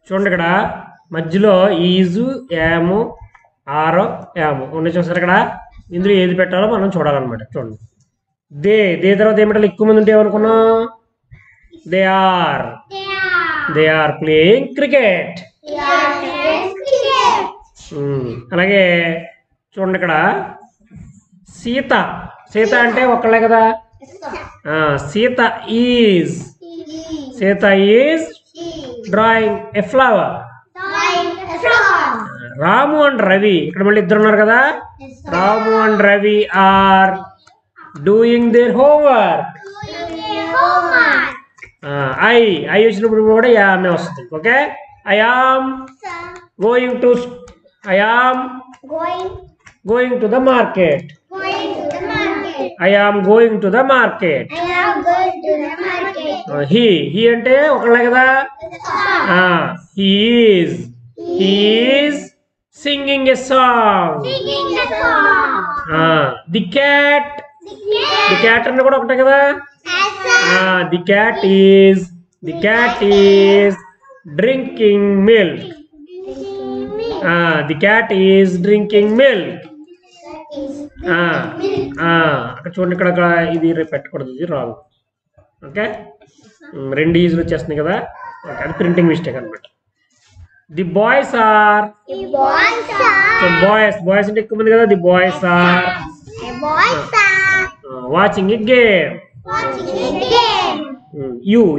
చూడండి ఇక్కడ మధ్యలో ఈజ్ యాము ఆర్ యాము ఉన్నాయి చూసారు ఇక్కడ. ఇందులో ఏది పెట్టాలో మనం చూడాలన్నమాట. చూడండి దే తర్వాత ఏమిటో ఎక్కువ మంది ఉంటే ఏమనుకున్నాం? They are playing cricket. అలాగే చూడండి ఇక్కడ సీత అంటే ఒక్కళ్ళే కదా. Sita is drawing a flower. Ramu and Ravi ఇక్కడ మళ్ళీ ఇద్దరు ఉన్నారు కదా. Ramu and Ravi are doing their homework. I వచ్చినప్పుడు కూడా యామే వస్తుంది. Okay, I am going to the market. I am going to the market. He అంటే ఒకళ్ళే కదా. He is singing a song. The cat అన్న కూడా ఒకటే కదా. The cat is drinking milk. The cat is drinking milk. అక్కడ చూడండి, ఇక్కడ ఇది పెట్టకూడదు, ఇది రాంగ్. ఓకే, రెండు ఈజీలు వచ్చేస్తున్నాయి కదా. ఓకే, అది ప్రింటింగ్ మిస్టేక్ అనమాట. ది బాయ్స్ ఆర్ బాయ్స్ అంటే ఎక్కువ మంది కదా. The boys are watching a game.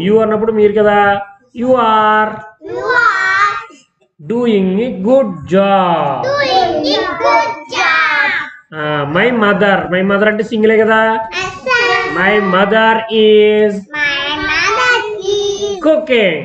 You అన్నప్పుడు మీరు కదా. You are doing a good job. My mother అంటే సింగిలే కదా. My mother is cooking.